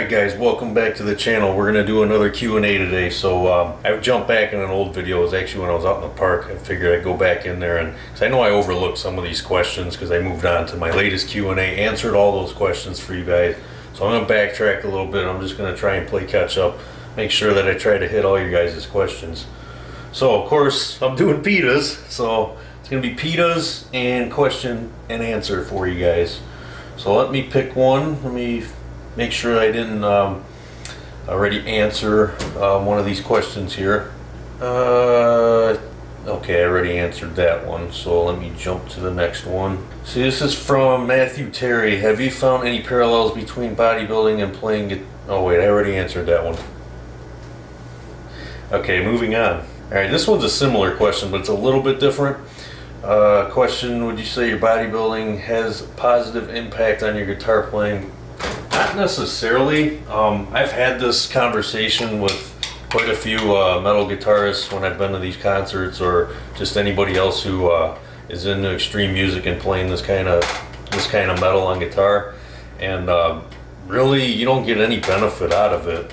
Alright guys, welcome back to the channel. We're going to do another Q&A today. So I jumped back in an old video. It was actually when I was out in the park. I figured I'd go back in there, and because I know I overlooked some of these questions because I moved on to my latest Q&A, answered all those questions for you guys. So I'm going to backtrack a little bit. I'm just going to try and play catch up, make sure that I try to hit all your guys' questions. So of course I'm doing pitas, so it's going to be pitas and question and answer for you guys. So let me pick one. Let me make sure I didn't already answer one of these questions here. Okay, I already answered that one, so let me jump to the next one. See, this is from Matthew Terry. Have you found any parallels between bodybuilding and playing oh wait, I already answered that one. Okay, moving on. Alright, this one's a similar question, but it's a little bit different. Question, would you say your bodybuilding has a positive impact on your guitar playing? Not necessarily. I've had this conversation with quite a few metal guitarists when I've been to these concerts, or just anybody else who is into extreme music and playing this kind of metal on guitar. And really, you don't get any benefit out of it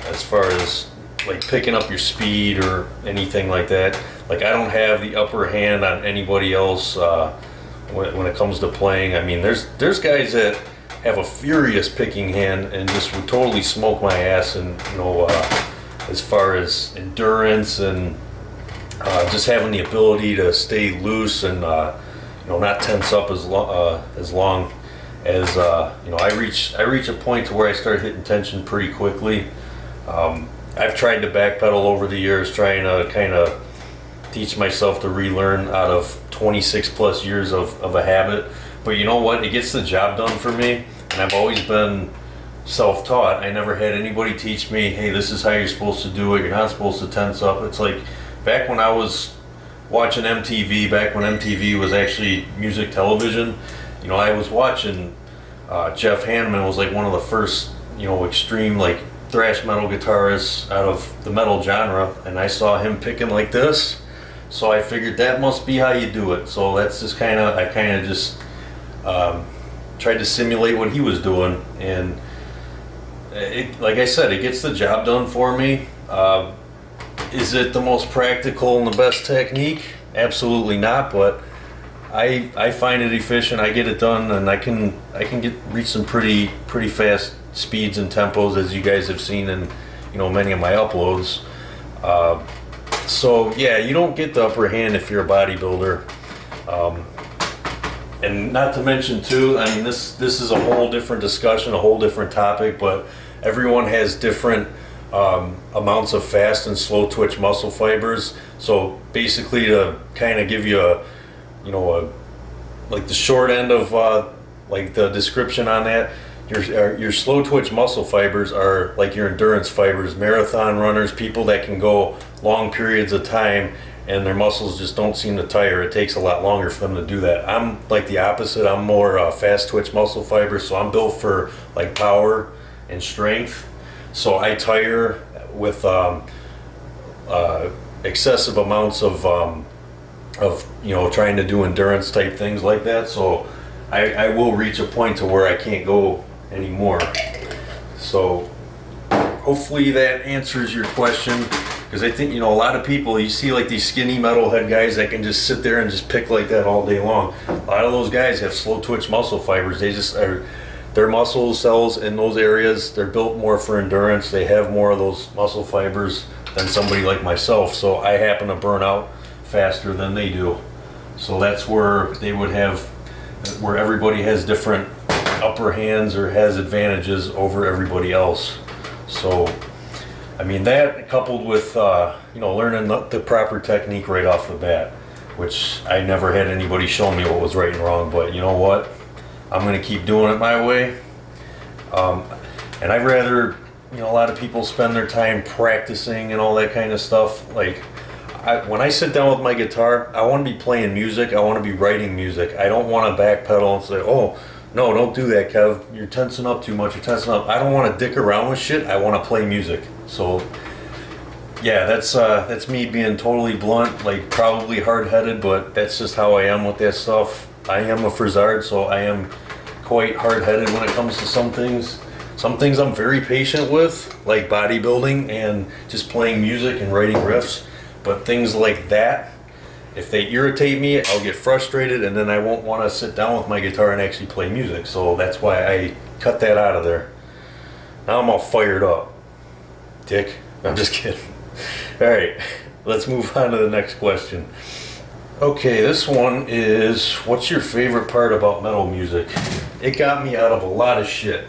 as far as like picking up your speed or anything like that. Like, I don't have the upper hand on anybody else when it comes to playing. I mean, there's guys that have a furious picking hand and just would totally smoke my ass, and as far as endurance and just having the ability to stay loose and not tense up as long as I reach a point to where I start hitting tension pretty quickly. I've tried to backpedal over the years, trying to kind of teach myself to relearn out of 26 plus years of a habit. But you know what? It gets the job done for me, and I've always been self-taught. I never had anybody teach me, hey, this is how you're supposed to do it. You're not supposed to tense up. It's like back when I was watching MTV, back when MTV was actually music television, I was watching Jeff Hanneman was like one of the first, extreme like thrash metal guitarists out of the metal genre, and I saw him picking like this. So I figured that must be how you do it. So that's just I kind of just tried to simulate what he was doing, and like I said, it gets the job done for me. Is it the most practical and the best technique? Absolutely not, but I find it efficient. I get it done, and I can reach some pretty fast speeds and tempos, as you guys have seen in many of my uploads. So yeah, you don't get the upper hand if you're a bodybuilder. And not to mention too, I mean, this is a whole different discussion, a whole different topic, but everyone has different amounts of fast and slow twitch muscle fibers. So basically, to kind of give you like the short end of like the description on that, your slow twitch muscle fibers are like your endurance fibers, marathon runners, people that can go long periods of time and their muscles just don't seem to tire. It takes a lot longer for them to do that. I'm like the opposite. I'm more fast twitch muscle fibers, so I'm built for like power and strength. So I tire with excessive amounts of trying to do endurance type things like that. So I will reach a point to where I can't go anymore. So hopefully that answers your question, because I think a lot of people, you see like these skinny metalhead guys that can just sit there and just pick like that all day long. A lot of those guys have slow twitch muscle fibers. They just are, their muscle cells in those areas, they're built more for endurance. They have more of those muscle fibers than somebody like myself, so I happen to burn out faster than they do. So that's where they would have, where everybody has different upper hands or has advantages over everybody else. So I mean, that coupled with learning the proper technique right off the bat, which I never had anybody show me what was right and wrong, but you know what, I'm going to keep doing it my way. And I'd rather, a lot of people spend their time practicing and all that kind of stuff. Like, when I sit down with my guitar, I want to be playing music. I want to be writing music. I don't want to backpedal and say, oh, no, don't do that, Kev. You're tensing up too much. You're tensing up. I don't want to dick around with shit. I want to play music. So, yeah, that's me being totally blunt, like probably hard-headed, but that's just how I am with that stuff. I am a Frasard, so I am quite hard-headed when it comes to some things. Some things I'm very patient with, like bodybuilding and just playing music and writing riffs. But things like that, if they irritate me, I'll get frustrated, and then I won't want to sit down with my guitar and actually play music. So that's why I cut that out of there. Now I'm all fired up. Dick. I'm just kidding. Alright, let's move on to the next question. Okay, this one is, what's your favorite part about metal music? It got me out of a lot of shit.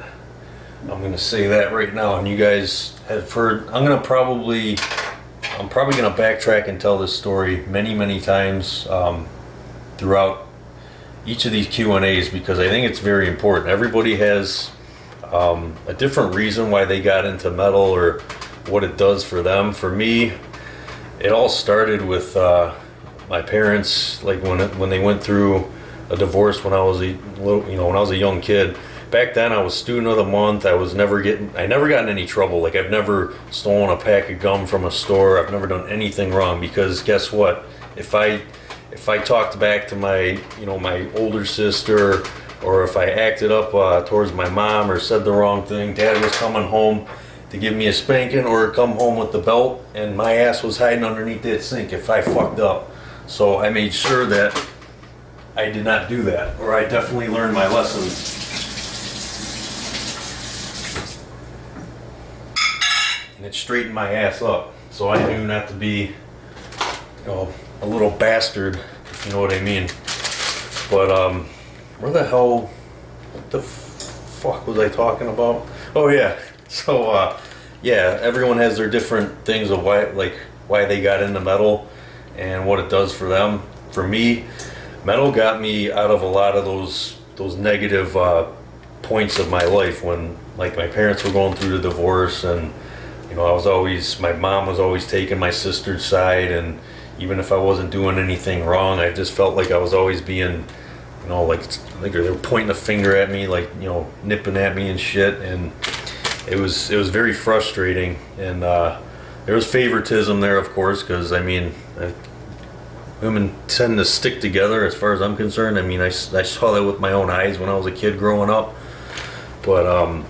I'm going to say that right now, and you guys have heard, I'm probably going to backtrack and tell this story many times throughout each of these Q&As, because I think it's very important. Everybody has a different reason why they got into metal or what it does for them. For me, it all started with my parents, like when they went through a divorce when I was when I was a young kid. Back then I was student of the month. I never got in any trouble. Like, I've never stolen a pack of gum from a store. I've never done anything wrong, because guess what? If I talked back to my older sister, or if I acted up towards my mom or said the wrong thing, Dad was coming home to give me a spanking, or come home with the belt, and my ass was hiding underneath that sink if I fucked up. So I made sure that I did not do that, or I definitely learned my lesson. And it straightened my ass up, so I knew not to be, a little bastard, if you know what I mean. But where the hell, what the fuck was I talking about? Oh yeah, so yeah, everyone has their different things of why they got into metal and what it does for them. For me, metal got me out of a lot of those negative points of my life, when like my parents were going through the divorce, and my mom was always taking my sister's side, and even if I wasn't doing anything wrong, I just felt like I was always being, like they were pointing a finger at me, like, nipping at me and shit, and it was very frustrating. And there was favoritism there, of course, because women tend to stick together, as far as I'm concerned. I saw that with my own eyes when I was a kid growing up. But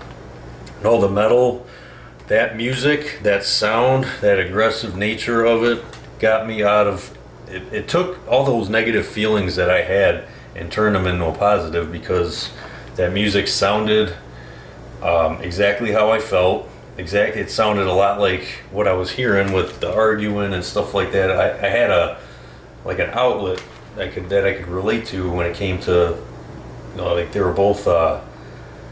no, the metal, that music, that sound, that aggressive nature of it got me out of it. It took all those negative feelings that I had and turned them into a positive, because that music sounded exactly how I felt. It sounded a lot like what I was hearing with the arguing and stuff like that. I had an outlet that I could relate to when it came to, they were both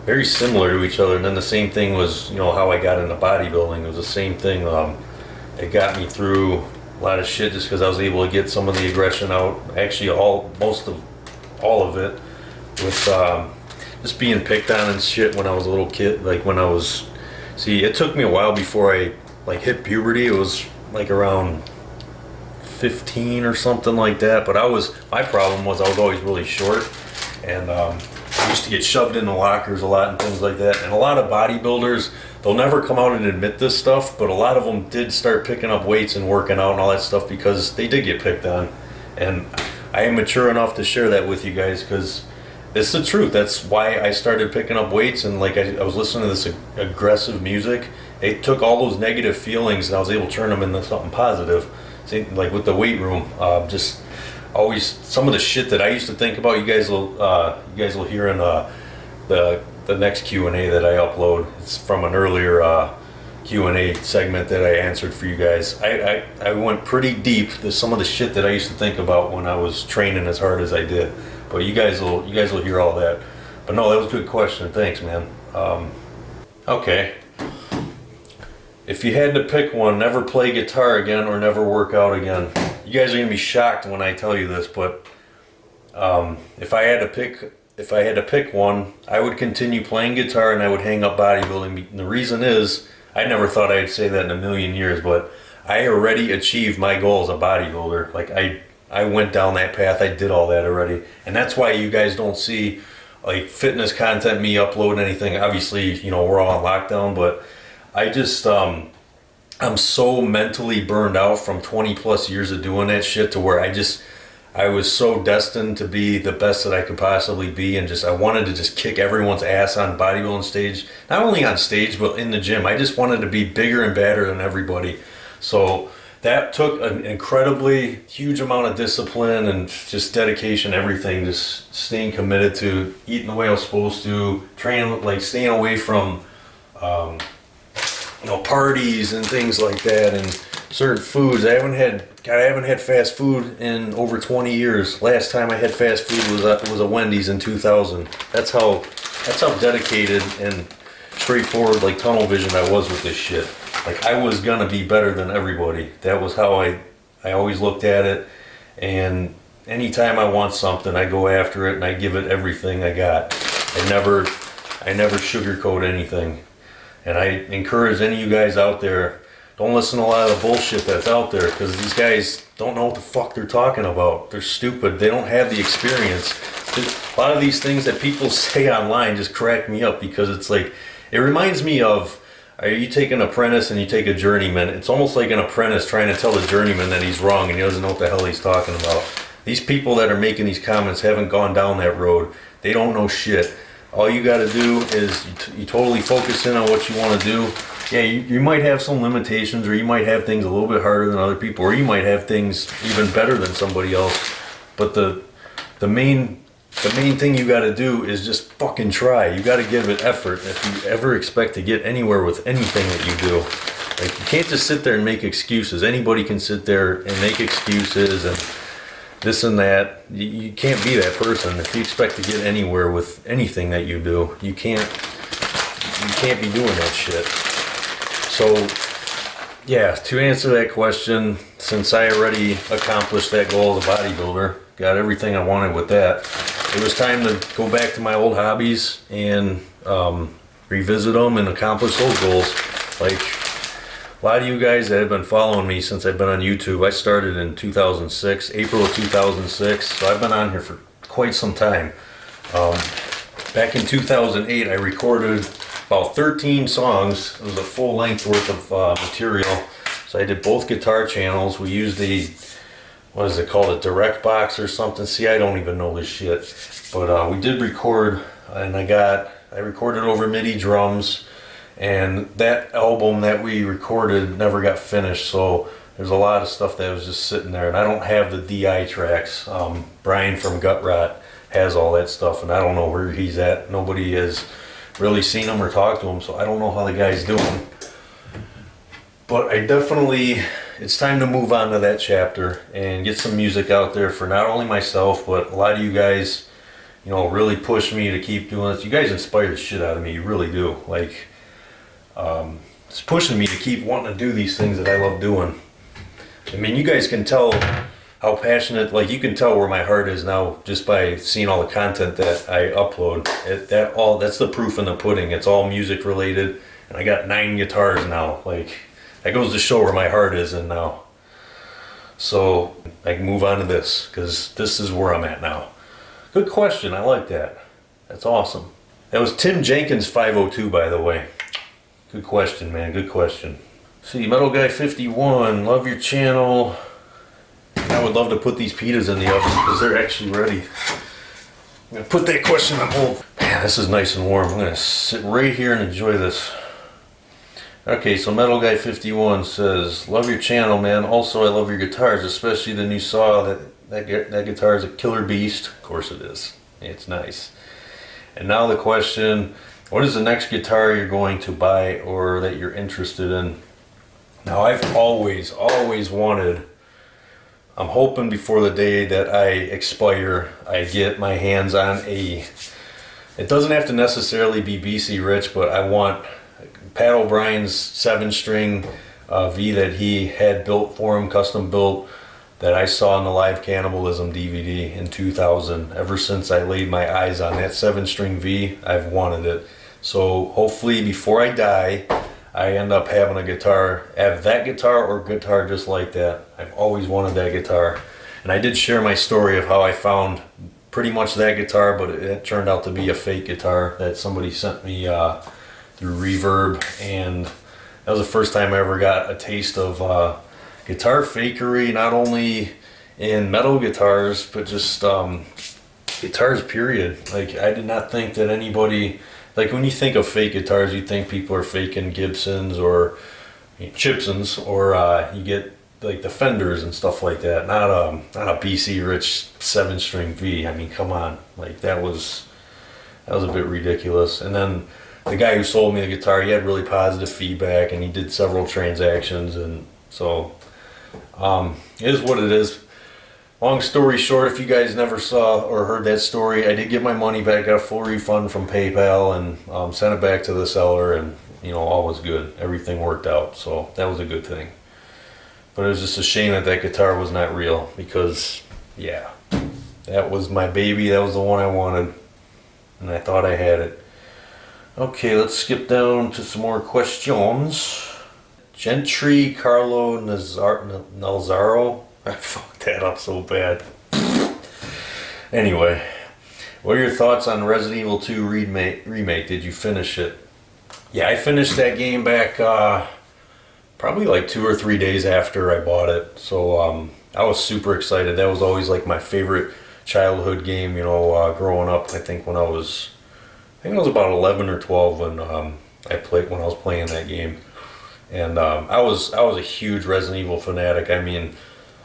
very similar to each other. And then the same thing was, how I got into bodybuilding. It was the same thing. It got me through a lot of shit, just because I was able to get some of the aggression out. Actually, most of all of it, with just being picked on and shit when I was a little kid. It took me a while before I hit puberty. It was like around 15 or something like that. But my problem was I was always really short, and I used to get shoved into lockers a lot and things like that. And a lot of bodybuilders, they'll never come out and admit this stuff, but a lot of them did start picking up weights and working out and all that stuff because they did get picked on. And I am mature enough to share that with you guys, because it's the truth. That's why I started picking up weights, and I was listening to this aggressive music. It took all those negative feelings and I was able to turn them into something positive. See, like with the weight room, just always some of the shit that I used to think about. You guys will hear in the next Q&A that I upload. It's from an earlier Q&A segment that I answered for you guys. I went pretty deep to some of the shit that I used to think about when I was training as hard as I did. But you guys will hear all that. But no, that was a good question. Thanks, man. Okay. If you had to pick one, never play guitar again or never work out again. You guys are gonna be shocked when I tell you this, but if I had to pick one, I would continue playing guitar and I would hang up bodybuilding. And the reason is, I never thought I'd say that in a million years, but I already achieved my goal as a bodybuilder. Like I went down that path. I did all that already, and that's why you guys don't see like fitness content, me uploading anything. Obviously, we're all on lockdown, but I just I'm so mentally burned out from 20 plus years of doing that shit to where I was so destined to be the best that I could possibly be, and I wanted to just kick everyone's ass on bodybuilding stage. Not only on stage, but in the gym. I just wanted to be bigger and badder than everybody. So that took an incredibly huge amount of discipline and just dedication, everything. Just staying committed to eating the way I was supposed to, training, like staying away from, parties and things like that, and certain foods. I haven't had fast food in over 20 years. Last time I had fast food was a Wendy's in 2000. That's how dedicated and straightforward, like tunnel vision I was with this shit. Like I was gonna be better than everybody. That was how I always looked at it. And anytime I want something, I go after it and I give it everything I got. I never sugarcoat anything. And I encourage any of you guys out there, don't listen to a lot of the bullshit that's out there, because these guys don't know what the fuck they're talking about. They're stupid. They don't have the experience. A lot of these things that people say online just crack me up, because it's like, it reminds me of, you take an apprentice and you take a journeyman. It's almost like an apprentice trying to tell the journeyman that he's wrong and he doesn't know what the hell he's talking about. These people that are making these comments haven't gone down that road. They don't know shit. All you got to do is you totally focus in on what you want to do. Yeah, you might have some limitations, or you might have things a little bit harder than other people, or you might have things even better than somebody else. But the main thing you got to do is just fucking try. You got to give it effort if you ever expect to get anywhere with anything that you do. Like, you can't just sit there and make excuses. Anybody can sit there and make excuses and this and that. You can't be that person. If you expect to get anywhere with anything that you do, you can't be doing that shit. So yeah, to answer that question, since I already accomplished that goal as a bodybuilder, got everything I wanted with that, it was time to go back to my old hobbies and revisit them and accomplish those goals. Like, a lot of you guys that have been following me since I've been on YouTube, I started in 2006, April of 2006, so I've been on here for quite some time. Back in 2008, I recorded about 13 songs. It was a full length worth of material. So I did both guitar channels. We used what is it called, a direct box or something? See, I don't even know this shit. But we did record, and I recorded over MIDI drums. And that album that we recorded never got finished, so there's a lot of stuff that was just sitting there, and I don't have the DI tracks. Brian from Gut Rot has all that stuff, and I don't know where he's at. Nobody has really seen him or talked to him, so I don't know how the guy's doing. But it's time to move on to that chapter and get some music out there for not only myself, but a lot of you guys, really push me to keep doing this. You guys inspire the shit out of me, you really do. Like, it's pushing me to keep wanting to do these things that I love doing. I mean, you guys can tell how passionate, like you can tell where my heart is now just by seeing all the content that I upload. That's the proof in the pudding. It's all music related, and I got 9 guitars now. Like, that goes to show where my heart is in now. So I can move on to this, because this is where I'm at now. Good question, I like that. That's awesome. That was Tim Jenkins 502, by the way. Good question, man. Good question. See, Metal Guy 51, love your channel. I would love to put these pitas in the oven because they're actually ready. I'm going to put that question on hold. Man, this is nice and warm. I'm going to sit right here and enjoy this. Okay, so Metal Guy 51 says, love your channel, man. Also, I love your guitars, especially the new Saw. That guitar is a killer beast. Of course it is. It's nice. And now the question, what is the next guitar you're going to buy or that you're interested in? Now, I've always wanted, I'm hoping before the day that I expire, I get my hands on it doesn't have to necessarily be BC Rich, but I want Pat O'Brien's 7-string V that he had built for him, custom built, that I saw in the Live Cannibalism DVD in 2000. Ever since I laid my eyes on that 7-string V, I've wanted it. So hopefully before I die, I end up having a guitar, have that guitar or guitar just like that. I've always wanted that guitar. And I did share my story of how I found pretty much that guitar, but it turned out to be a fake guitar that somebody sent me through Reverb. And that was the first time I ever got a taste of guitar fakery, not only in metal guitars, but just guitars period. Like, I did not think that anybody, like, when you think of fake guitars, you think people are faking Gibsons or Gibsons, or you get like the Fenders and stuff like that. Not a BC Rich 7-string V. I mean, come on, like that was a bit ridiculous. And then the guy who sold me the guitar, he had really positive feedback, and he did several transactions, and so it is what it is. Long story short, if you guys never saw or heard that story, I did get my money back, got a full refund from PayPal, and sent it back to the seller, and all was good. Everything worked out, so that was a good thing. But it was just a shame that that guitar was not real, because yeah, that was my baby. That was the one I wanted, and I thought I had it. Okay, let's skip down to some more questions. Gentry Carlo Nalzaro. I fucked that up so bad. Anyway, what are your thoughts on Resident Evil 2 Remake? Did you finish it? Yeah, I finished that game back probably like 2 or 3 days after I bought it. So I was super excited. That was always like my favorite childhood game, growing up. I think I was about 11 or 12 when I was playing that game. And I was a huge Resident Evil fanatic. I mean,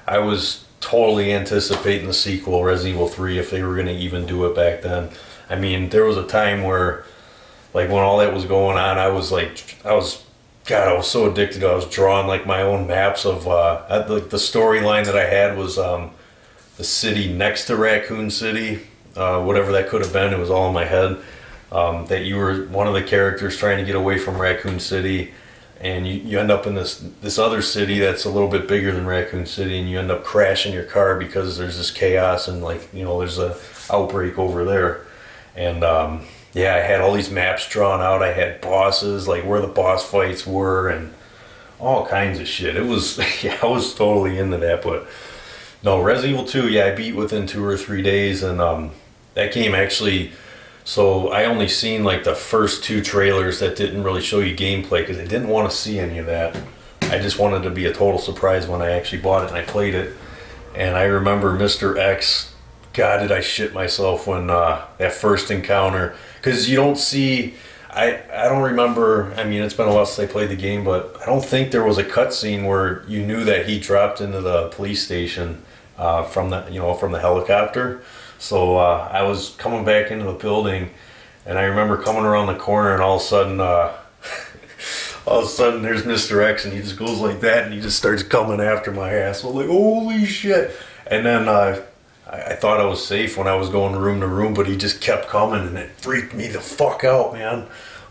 I was totally anticipating the sequel, Resident Evil 3, if they were going to even do it back then. I mean, there was a time where, like, when all that was going on, I was so addicted. I was drawing, like, my own maps of, the storyline that I had was the city next to Raccoon City, whatever that could have been. It was all in my head. That you were one of the characters trying to get away from Raccoon City, and you end up in this other city that's a little bit bigger than Raccoon City, and you end up crashing your car because there's this chaos, and there's a outbreak over there. And yeah, I had all these maps drawn out. I had bosses, like where the boss fights were, and all kinds of shit. It was yeah, I was totally into that. But no, Resident Evil 2, yeah, I beat within 2 or 3 days, and that game actually. So I only seen like the first 2 trailers that didn't really show you gameplay, because I didn't want to see any of that. I just wanted to be a total surprise when I actually bought it and I played it. And I remember Mr. X, God, did I shit myself when that first encounter, because you don't see, I don't remember, I mean, it's been a while since I played the game, but I don't think there was a cutscene where you knew that he dropped into the police station from the helicopter. So I was coming back into the building, and I remember coming around the corner, and all of a sudden there's Mr. X, and he just goes like that, and he just starts coming after my ass. I'm like, holy shit! And then I thought I was safe when I was going room to room, but he just kept coming, and it freaked me the fuck out, man.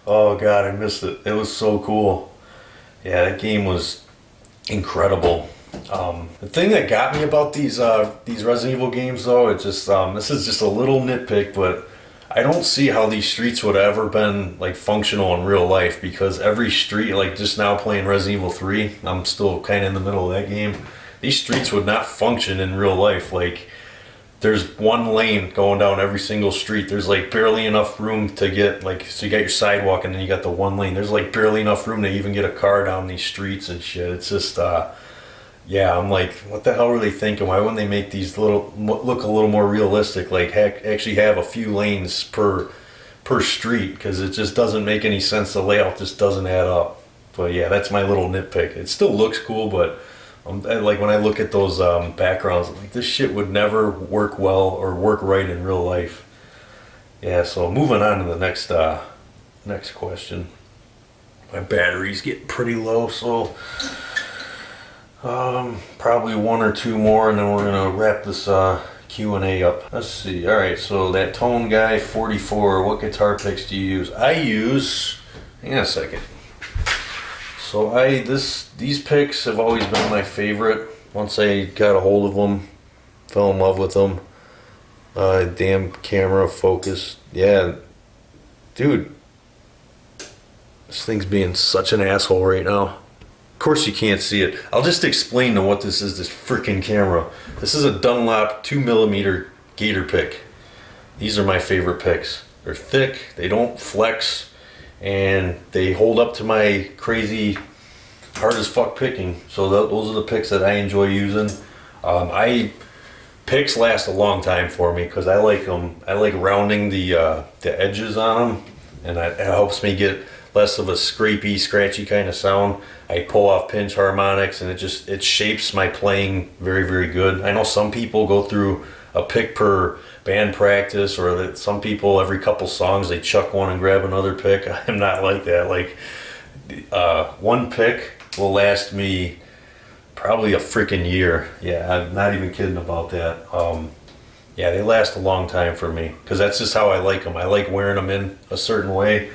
Oh God, I missed it. It was so cool. Yeah, that game was incredible. The thing that got me about these Resident Evil games, though, it's just this is just a little nitpick, but I don't see how these streets would have ever been like functional in real life, because every street, like just now playing Resident Evil 3, I'm still kind of in the middle of that game. These streets would not function in real life. Like, there's one lane going down every single street. There's like barely enough room to get, like, so you got your sidewalk and then you got the one lane. There's like barely enough room to even get a car down these streets and shit. It's just yeah, I'm like, what the hell were they thinking? Why wouldn't they make these look a little more realistic? Like, actually have a few lanes per street, because it just doesn't make any sense. The layout just doesn't add up. But yeah, that's my little nitpick. It still looks cool, but like when I look at those backgrounds, I'm like, this shit would never work well or work right in real life. Yeah, so moving on to the next question. My battery's getting pretty low, so probably 1 or 2 more, and then we're gonna wrap this Q&A up. Let's see. All right, so that Tone Guy 44, what guitar picks do you use? Hang on a second. So these picks have always been my favorite. Once I got a hold of them, fell in love with them. Damn camera focus. Yeah, dude, this thing's being such an asshole right now. Of course you can't see it. I'll just explain to what this is, this freaking camera. This is a Dunlop 2mm gator pick. These are my favorite picks. They're thick, they don't flex, and they hold up to my crazy hard as fuck picking. So those are the picks that I enjoy using. I Picks last a long time for me because I like them. I like rounding the edges on them, and it helps me get less of a scrapey, scratchy kind of sound. I pull off pinch harmonics, and it shapes my playing very, very good. I know some people go through a pick per band practice, or that some people every couple songs they chuck one and grab another pick. I'm not like that. Like one pick will last me probably a freaking year. Yeah, I'm not even kidding about that. Yeah, they last a long time for me because that's just how I like them. I like wearing them in a certain way,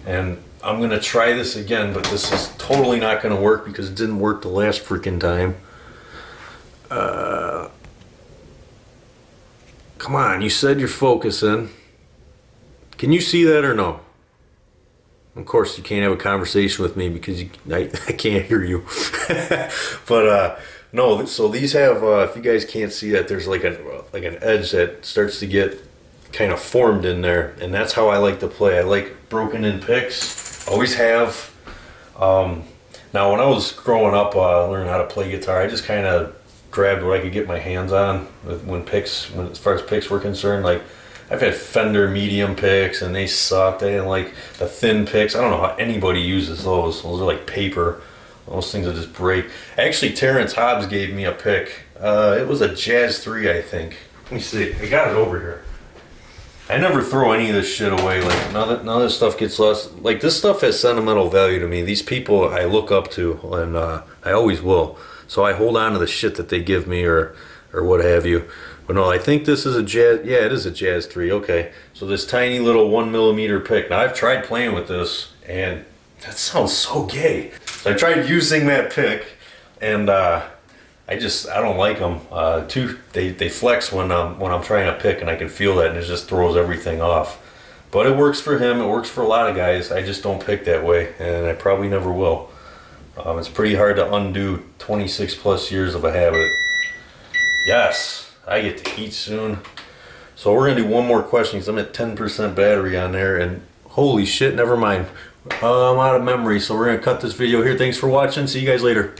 and I'm gonna try this again, but this is totally not gonna work because it didn't work the last freaking time. Come on, you said you're focusing. Can you see that or no? Of course, you can't have a conversation with me because I can't hear you. But no, so these have, if you guys can't see that, there's like an edge that starts to get kind of formed in there, and that's how I like to play. I like broken in picks, always have. Now, when I was growing up, learning how to play guitar, I just kind of grabbed what I could get my hands on as far as picks were concerned. Like, I've had Fender medium picks and they sucked. I didn't like the thin picks. I don't know how anybody uses those. Those are like paper. Those things will just break. Actually, Terrence Hobbs gave me a pick. It was a Jazz 3, I think. Let me see. I got it over here. I never throw any of this shit away. Like, none of this stuff gets lost. Like, this stuff has sentimental value to me. These people I look up to, and I always will. So I hold on to the shit that they give me or what have you. But no, I think this is a Jazz. Yeah, it is a Jazz 3. Okay. So this tiny little 1mm pick. Now, I've tried playing with this, and that sounds so gay. So I tried using that pick, and I don't like them. They flex when I'm trying to pick, and I can feel that, and it just throws everything off. But it works for him. It works for a lot of guys. I just don't pick that way, and I probably never will. It's pretty hard to undo 26 plus years of a habit. Yes, I get to eat soon. So we're gonna do one more question because I'm at 10% battery on there, and holy shit, never mind. I'm out of memory, so we're gonna cut this video here. Thanks for watching. See you guys later.